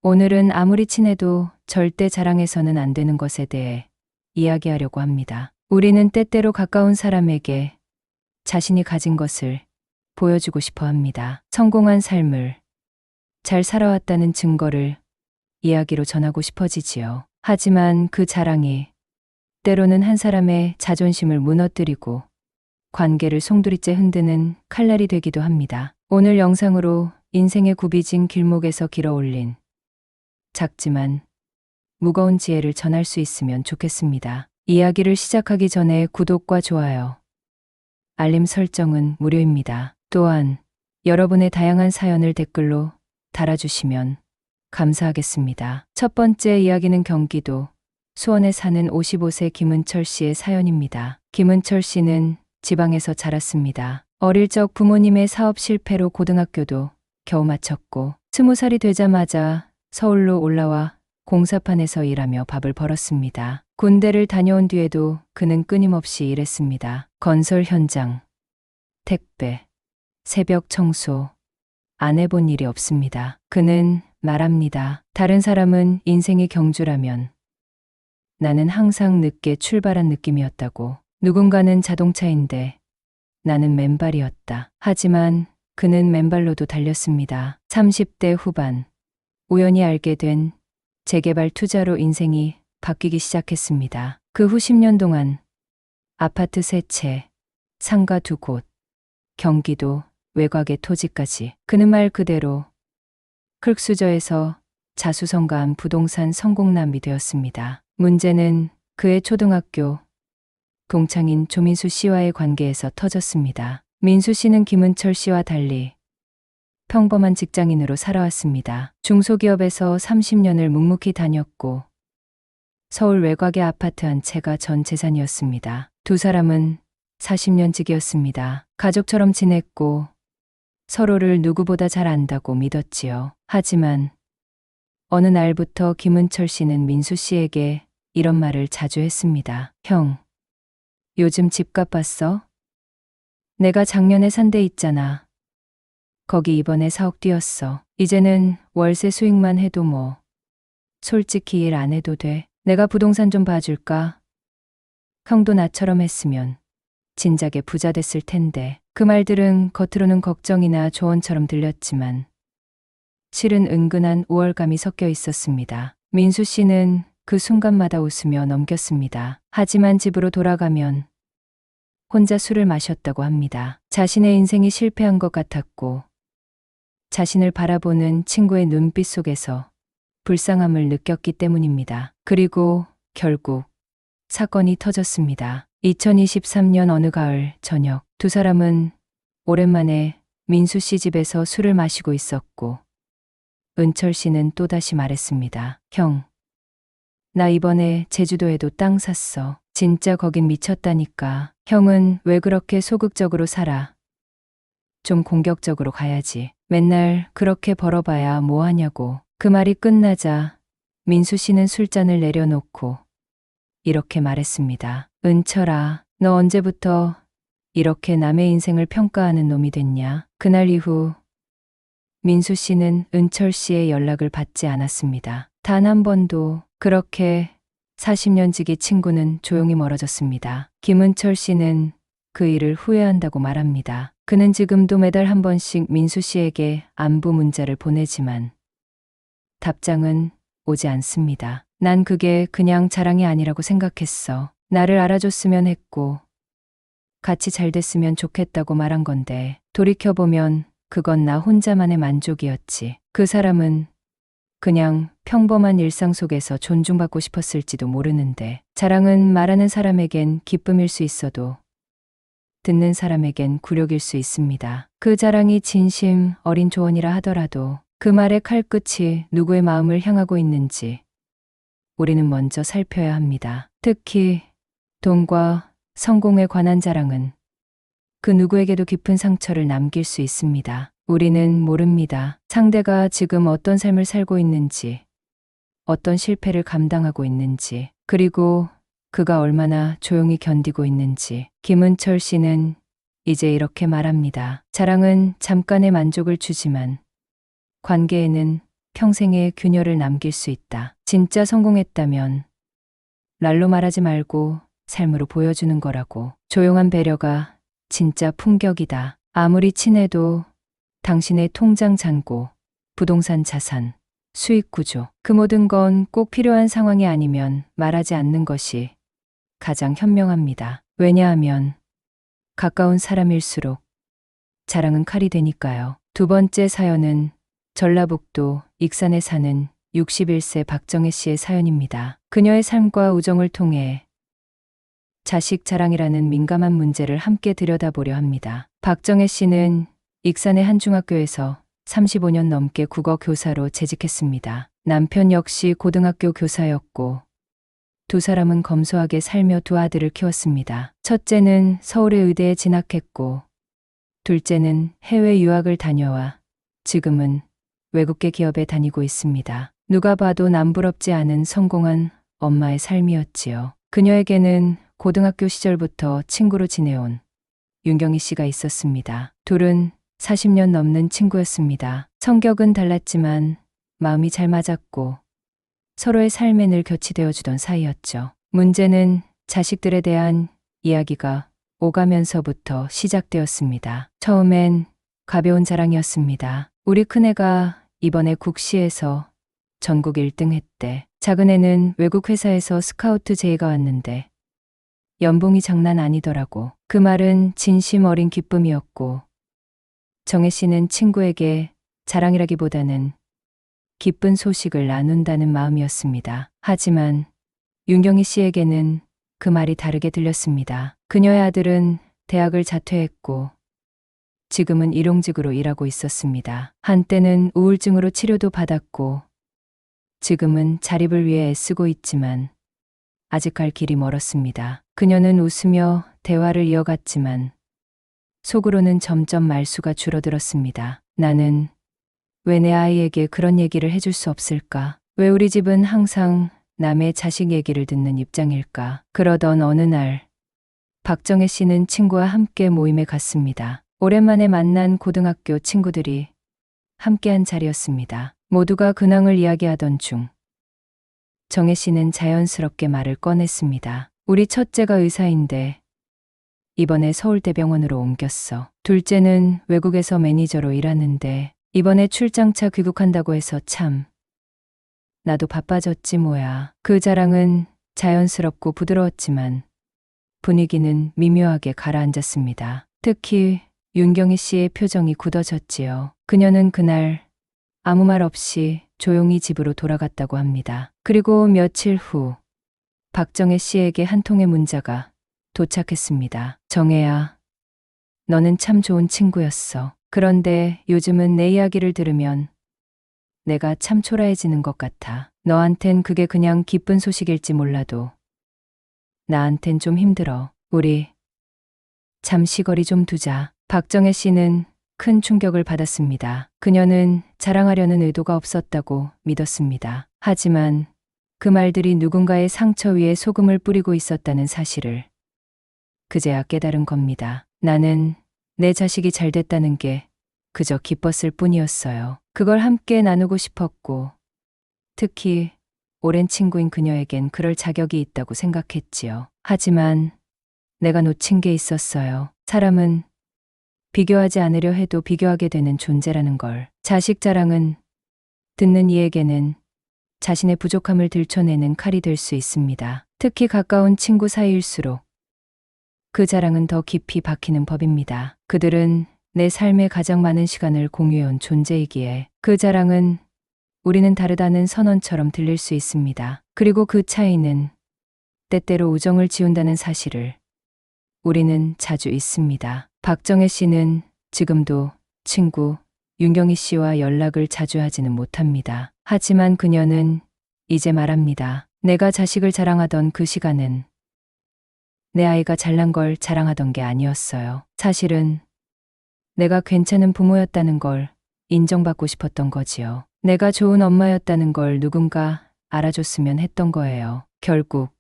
오늘은 아무리 친해도 절대 자랑해서는 안 되는 것에 대해 이야기하려고 합니다. 우리는 때때로 가까운 사람에게 자신이 가진 것을 보여주고 싶어 합니다. 성공한 삶을, 잘 살아왔다는 증거를 이야기로 전하고 싶어지지요. 하지만 그 자랑이 때로는 한 사람의 자존심을 무너뜨리고 관계를 송두리째 흔드는 칼날이 되기도 합니다. 오늘 영상으로 인생의 굽이진 길목에서 길어올린 작지만 무거운 지혜를 전할 수 있으면 좋겠습니다. 이야기를 시작하기 전에 구독과 좋아요, 알림 설정은 무료입니다. 또한 여러분의 다양한 사연을 댓글로 달아주시면 감사하겠습니다. 첫 번째 이야기는 경기도 수원에 사는 55세 김은철 씨의 사연입니다. 김은철 씨는 지방에서 자랐습니다. 어릴 적 부모님의 사업 실패로 고등학교도 겨우 마쳤고 20살이 되자마자 서울로 올라와 공사판에서 일하며 밥을 벌었습니다. 군대를 다녀온 뒤에도 그는 끊임없이 일했습니다. 건설 현장, 택배, 새벽 청소, 안 해본 일이 없습니다. 그는 말합니다. 다른 사람은 인생이 경주라면 나는 항상 늦게 출발한 느낌이었다고. 누군가는 자동차인데 나는 맨발이었다. 하지만 그는 맨발로도 달렸습니다. 30대 후반, 우연히 알게 된 재개발 투자로 인생이 바뀌기 시작했습니다. 그 후 10년 동안 아파트 3채, 상가 2곳, 경기도 외곽의 토지까지. 그는 말 그대로 흙수저에서 자수성가한 부동산 성공남이 되었습니다. 문제는 그의 초등학교 동창인 조민수 씨와의 관계에서 터졌습니다. 민수 씨는 김은철 씨와 달리 평범한 직장인으로 살아왔습니다. 중소기업에서 30년을 묵묵히 다녔고 서울 외곽의 아파트 한 채가 전 재산이었습니다. 두 사람은 40년 지기였습니다. 가족처럼 지냈고 서로를 누구보다 잘 안다고 믿었지요. 하지만 어느 날부터 김은철 씨는 민수 씨에게 이런 말을 자주 했습니다. 형, 요즘 집값 봤어? 내가 작년에 산 데 있잖아. 거기 이번에 4억 뛰었어. 이제는 월세 수익만 해도 뭐. 솔직히 일 안 해도 돼. 내가 부동산 좀 봐줄까? 형도 나처럼 했으면 진작에 부자 됐을 텐데. 그 말들은 겉으로는 걱정이나 조언처럼 들렸지만 실은 은근한 우월감이 섞여 있었습니다. 민수 씨는 그 순간마다 웃으며 넘겼습니다. 하지만 집으로 돌아가면 혼자 술을 마셨다고 합니다. 자신의 인생이 실패한 것 같았고 자신을 바라보는 친구의 눈빛 속에서 불쌍함을 느꼈기 때문입니다. 그리고 결국 사건이 터졌습니다. 2023년 어느 가을 저녁, 두 사람은 오랜만에 민수 씨 집에서 술을 마시고 있었고 은철 씨는 또다시 말했습니다. 형, 나 이번에 제주도에도 땅 샀어. 진짜 거긴 미쳤다니까. 형은 왜 그렇게 소극적으로 살아? 좀 공격적으로 가야지. 맨날 그렇게 벌어봐야 뭐 하냐고. 그 말이 끝나자 민수 씨는 술잔을 내려놓고 이렇게 말했습니다. 은철아, 너 언제부터 이렇게 남의 인생을 평가하는 놈이 됐냐? 그날 이후 민수 씨는 은철 씨의 연락을 받지 않았습니다. 단 한 번도. 그렇게 40년 지기 친구는 조용히 멀어졌습니다. 김은철 씨는 그 일을 후회한다고 말합니다. 그는 지금도 매달 한 번씩 민수 씨에게 안부 문자를 보내지만 답장은 오지 않습니다. 난 그게 그냥 자랑이 아니라고 생각했어. 나를 알아줬으면 했고 같이 잘 됐으면 좋겠다고 말한 건데 돌이켜보면 그건 나 혼자만의 만족이었지. 그 사람은 그냥 평범한 일상 속에서 존중받고 싶었을지도 모르는데 자랑은 말하는 사람에겐 기쁨일 수 있어도 듣는 사람에겐 굴욕일 수 있습니다. 그 자랑이 진심 어린 조언이라 하더라도 그 말의 칼끝이 누구의 마음을 향하고 있는지 우리는 먼저 살펴야 합니다. 특히 돈과 성공에 관한 자랑은 그 누구에게도 깊은 상처를 남길 수 있습니다. 우리는 모릅니다. 상대가 지금 어떤 삶을 살고 있는지, 어떤 실패를 감당하고 있는지, 그리고 그가 얼마나 조용히 견디고 있는지. 김은철 씨는 이제 이렇게 말합니다. 자랑은 잠깐의 만족을 주지만 관계에는 평생의 균열을 남길 수 있다. 진짜 성공했다면 날로 말하지 말고 삶으로 보여주는 거라고. 조용한 배려가 진짜 품격이다. 아무리 친해도 당신의 통장 잔고, 부동산 자산, 수익 구조, 그 모든 건 꼭 필요한 상황이 아니면 말하지 않는 것이 가장 현명합니다. 왜냐하면 가까운 사람일수록 자랑은 칼이 되니까요. 두 번째 사연은 전라북도 익산에 사는 61세 박정혜 씨의 사연입니다. 그녀의 삶과 우정을 통해 자식 자랑이라는 민감한 문제를 함께 들여다보려 합니다. 박정혜 씨는 익산의 한 중학교에서 35년 넘게 국어 교사로 재직했습니다. 남편 역시 고등학교 교사였고 두 사람은 검소하게 살며 두 아들을 키웠습니다. 첫째는 서울의 의대에 진학했고 둘째는 해외 유학을 다녀와 지금은 외국계 기업에 다니고 있습니다. 누가 봐도 남부럽지 않은 성공한 엄마의 삶이었지요. 그녀에게는 고등학교 시절부터 친구로 지내온 윤경희 씨가 있었습니다. 둘은 40년 넘는 친구였습니다. 성격은 달랐지만 마음이 잘 맞았고 서로의 삶에 늘 곁이 되어주던 사이였죠. 문제는 자식들에 대한 이야기가 오가면서부터 시작되었습니다. 처음엔 가벼운 자랑이었습니다. 우리 큰애가 이번에 국시에서 전국 1등 했대. 작은애는 외국 회사에서 스카우트 제의가 왔는데 연봉이 장난 아니더라고. 그 말은 진심 어린 기쁨이었고 정혜 씨는 친구에게 자랑이라기보다는 기쁜 소식을 나눈다는 마음이었습니다. 하지만 윤경희 씨에게는 그 말이 다르게 들렸습니다. 그녀의 아들은 대학을 자퇴했고 지금은 일용직으로 일하고 있었습니다. 한때는 우울증으로 치료도 받았고 지금은 자립을 위해 애쓰고 있지만 아직 갈 길이 멀었습니다. 그녀는 웃으며 대화를 이어갔지만 속으로는 점점 말수가 줄어들었습니다. 나는 왜 내 아이에게 그런 얘기를 해줄 수 없을까? 왜 우리 집은 항상 남의 자식 얘기를 듣는 입장일까? 그러던 어느 날 박정혜 씨는 친구와 함께 모임에 갔습니다. 오랜만에 만난 고등학교 친구들이 함께한 자리였습니다. 모두가 근황을 이야기하던 중 정혜 씨는 자연스럽게 말을 꺼냈습니다. 우리 첫째가 의사인데 이번에 서울대병원으로 옮겼어. 둘째는 외국에서 매니저로 일하는데 이번에 출장차 귀국한다고 해서 참 나도 바빠졌지 뭐야. 그 자랑은 자연스럽고 부드러웠지만 분위기는 미묘하게 가라앉았습니다. 특히 윤경희 씨의 표정이 굳어졌지요. 그녀는 그날 아무 말 없이 조용히 집으로 돌아갔다고 합니다. 그리고 며칠 후 박정혜 씨에게 한 통의 문자가 도착했습니다. 정혜야, 너는 참 좋은 친구였어. 그런데 요즘은 내 이야기를 들으면 내가 참 초라해지는 것 같아. 너한텐 그게 그냥 기쁜 소식일지 몰라도 나한텐 좀 힘들어. 우리 잠시 거리 좀 두자. 박정혜 씨는 큰 충격을 받았습니다. 그녀는 자랑하려는 의도가 없었다고 믿었습니다. 하지만 그 말들이 누군가의 상처 위에 소금을 뿌리고 있었다는 사실을 그제야 깨달은 겁니다. 나는 내 자식이 잘 됐다는 게 그저 기뻤을 뿐이었어요. 그걸 함께 나누고 싶었고 특히 오랜 친구인 그녀에겐 그럴 자격이 있다고 생각했지요. 하지만 내가 놓친 게 있었어요. 사람은 비교하지 않으려 해도 비교하게 되는 존재라는 걸. 자식 자랑은 듣는 이에게는 자신의 부족함을 들춰내는 칼이 될 수 있습니다. 특히 가까운 친구 사이일수록 그 자랑은 더 깊이 박히는 법입니다. 그들은 내 삶에 가장 많은 시간을 공유해온 존재이기에 그 자랑은 우리는 다르다는 선언처럼 들릴 수 있습니다. 그리고 그 차이는 때때로 우정을 지운다는 사실을 우리는 자주 잊습니다. 박정혜 씨는 지금도 친구 윤경희 씨와 연락을 자주 하지는 못합니다. 하지만 그녀는 이제 말합니다. 내가 자식을 자랑하던 그 시간은 내 아이가 잘난 걸 자랑하던 게 아니었어요. 사실은 내가 괜찮은 부모였다는 걸 인정받고 싶었던 거지요. 내가 좋은 엄마였다는 걸 누군가 알아줬으면 했던 거예요. 결국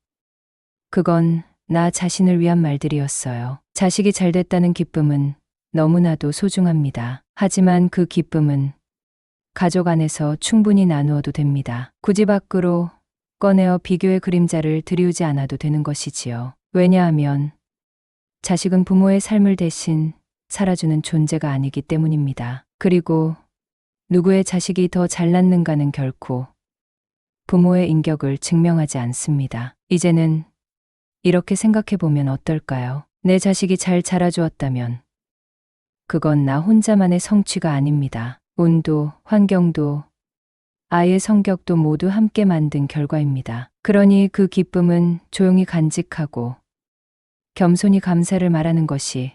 그건 나 자신을 위한 말들이었어요. 자식이 잘 됐다는 기쁨은 너무나도 소중합니다. 하지만 그 기쁨은 가족 안에서 충분히 나누어도 됩니다. 굳이 밖으로 꺼내어 비교의 그림자를 들이우지 않아도 되는 것이지요. 왜냐하면 자식은 부모의 삶을 대신 살아주는 존재가 아니기 때문입니다. 그리고 누구의 자식이 더 잘났는가는 결코 부모의 인격을 증명하지 않습니다. 이제는 이렇게 생각해 보면 어떨까요? 내 자식이 잘 자라주었다면 그건 나 혼자만의 성취가 아닙니다. 운도, 환경도, 아이의 성격도 모두 함께 만든 결과입니다. 그러니 그 기쁨은 조용히 간직하고 겸손히 감사를 말하는 것이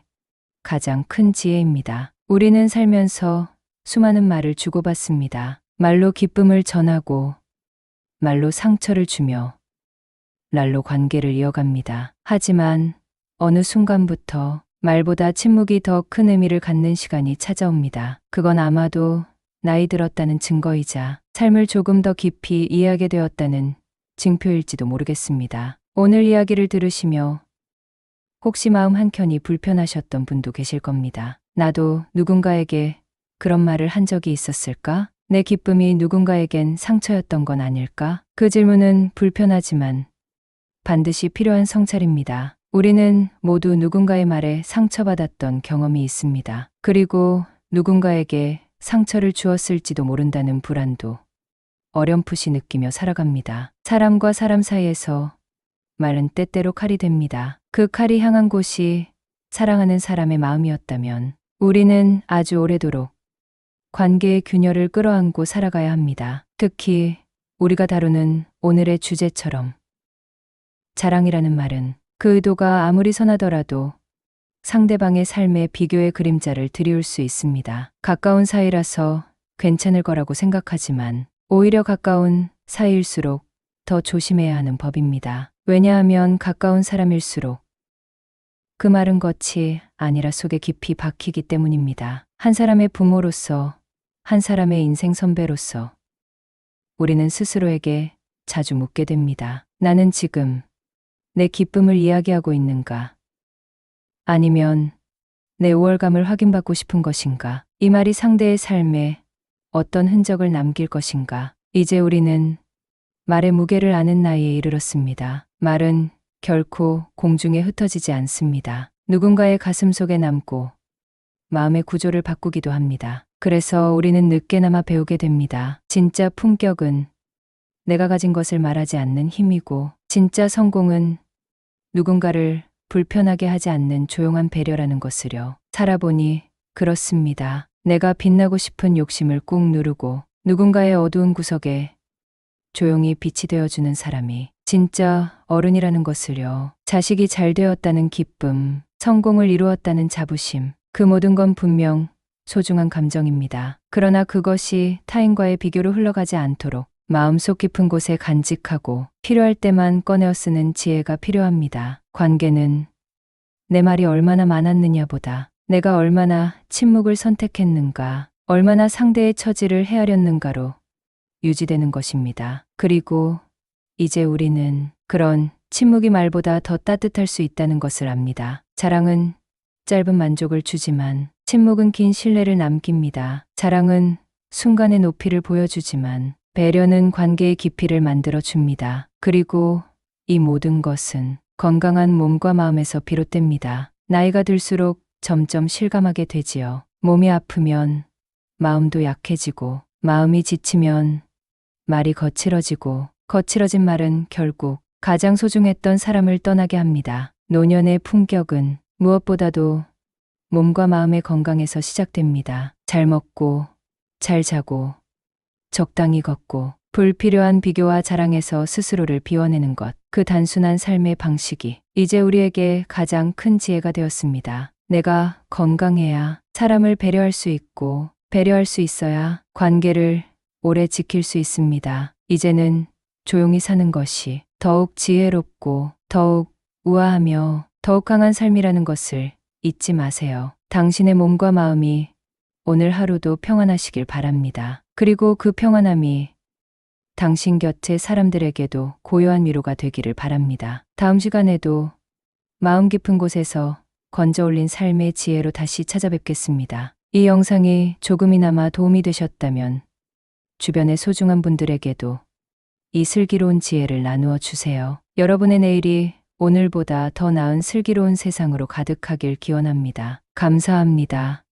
가장 큰 지혜입니다. 우리는 살면서 수많은 말을 주고받습니다. 말로 기쁨을 전하고, 말로 상처를 주며, 날로 관계를 이어갑니다. 하지만 어느 순간부터 말보다 침묵이 더 큰 의미를 갖는 시간이 찾아옵니다. 그건 아마도 나이 들었다는 증거이자 삶을 조금 더 깊이 이해하게 되었다는 징표일지도 모르겠습니다. 오늘 이야기를 들으시며 혹시 마음 한켠이 불편하셨던 분도 계실 겁니다. 나도 누군가에게 그런 말을 한 적이 있었을까? 내 기쁨이 누군가에겐 상처였던 건 아닐까? 그 질문은 불편하지만 반드시 필요한 성찰입니다. 우리는 모두 누군가의 말에 상처받았던 경험이 있습니다. 그리고 누군가에게 상처를 주었을지도 모른다는 불안도 어렴풋이 느끼며 살아갑니다. 사람과 사람 사이에서 말은 때때로 칼이 됩니다. 그 칼이 향한 곳이 사랑하는 사람의 마음이었다면 우리는 아주 오래도록 관계의 균열을 끌어안고 살아가야 합니다. 특히 우리가 다루는 오늘의 주제처럼 자랑이라는 말은 그 의도가 아무리 선하더라도 상대방의 삶에 비교의 그림자를 드리울 수 있습니다. 가까운 사이라서 괜찮을 거라고 생각하지만 오히려 가까운 사이일수록 더 조심해야 하는 법입니다. 왜냐하면 가까운 사람일수록 그 말은 겉이 아니라 속에 깊이 박히기 때문입니다. 한 사람의 부모로서, 한 사람의 인생 선배로서 우리는 스스로에게 자주 묻게 됩니다. 나는 지금 내 기쁨을 이야기하고 있는가? 아니면 내 우월감을 확인받고 싶은 것인가? 이 말이 상대의 삶에 어떤 흔적을 남길 것인가? 이제 우리는 말의 무게를 아는 나이에 이르렀습니다. 말은 결코 공중에 흩어지지 않습니다. 누군가의 가슴 속에 남고 마음의 구조를 바꾸기도 합니다. 그래서 우리는 늦게나마 배우게 됩니다. 진짜 품격은 내가 가진 것을 말하지 않는 힘이고, 진짜 성공은 누군가를 불편하게 하지 않는 조용한 배려라는 것을요. 살아보니 그렇습니다. 내가 빛나고 싶은 욕심을 꾹 누르고 누군가의 어두운 구석에 조용히 빛이 되어주는 사람이 진짜 어른이라는 것을요. 자식이 잘 되었다는 기쁨, 성공을 이루었다는 자부심, 그 모든 건 분명 소중한 감정입니다. 그러나 그것이 타인과의 비교로 흘러가지 않도록 마음속 깊은 곳에 간직하고 필요할 때만 꺼내어 쓰는 지혜가 필요합니다. 관계는 내 말이 얼마나 많았느냐보다 내가 얼마나 침묵을 선택했는가, 얼마나 상대의 처지를 헤아렸는가로 유지되는 것입니다. 그리고 이제 우리는 그런 침묵이 말보다 더 따뜻할 수 있다는 것을 압니다. 자랑은 짧은 만족을 주지만 침묵은 긴 신뢰를 남깁니다. 자랑은 순간의 높이를 보여주지만 배려는 관계의 깊이를 만들어 줍니다. 그리고 이 모든 것은 건강한 몸과 마음에서 비롯됩니다. 나이가 들수록 점점 실감하게 되지요. 몸이 아프면 마음도 약해지고, 마음이 지치면 말이 거칠어지고, 거칠어진 말은 결국 가장 소중했던 사람을 떠나게 합니다. 노년의 품격은 무엇보다도 몸과 마음의 건강에서 시작됩니다. 잘 먹고, 잘 자고, 적당히 걷고, 불필요한 비교와 자랑에서 스스로를 비워내는 것, 그 단순한 삶의 방식이 이제 우리에게 가장 큰 지혜가 되었습니다. 내가 건강해야 사람을 배려할 수 있고, 배려할 수 있어야 관계를 오래 지킬 수 있습니다. 이제는 조용히 사는 것이 더욱 지혜롭고 더욱 우아하며 더욱 강한 삶이라는 것을 잊지 마세요. 당신의 몸과 마음이 오늘 하루도 평안하시길 바랍니다. 그리고 그 평안함이 당신 곁의 사람들에게도 고요한 위로가 되기를 바랍니다. 다음 시간에도 마음 깊은 곳에서 건져 올린 삶의 지혜로 다시 찾아뵙겠습니다. 이 영상이 조금이나마 도움이 되셨다면 주변의 소중한 분들에게도 이 슬기로운 지혜를 나누어 주세요. 여러분의 내일이 오늘보다 더 나은 슬기로운 세상으로 가득하길 기원합니다. 감사합니다.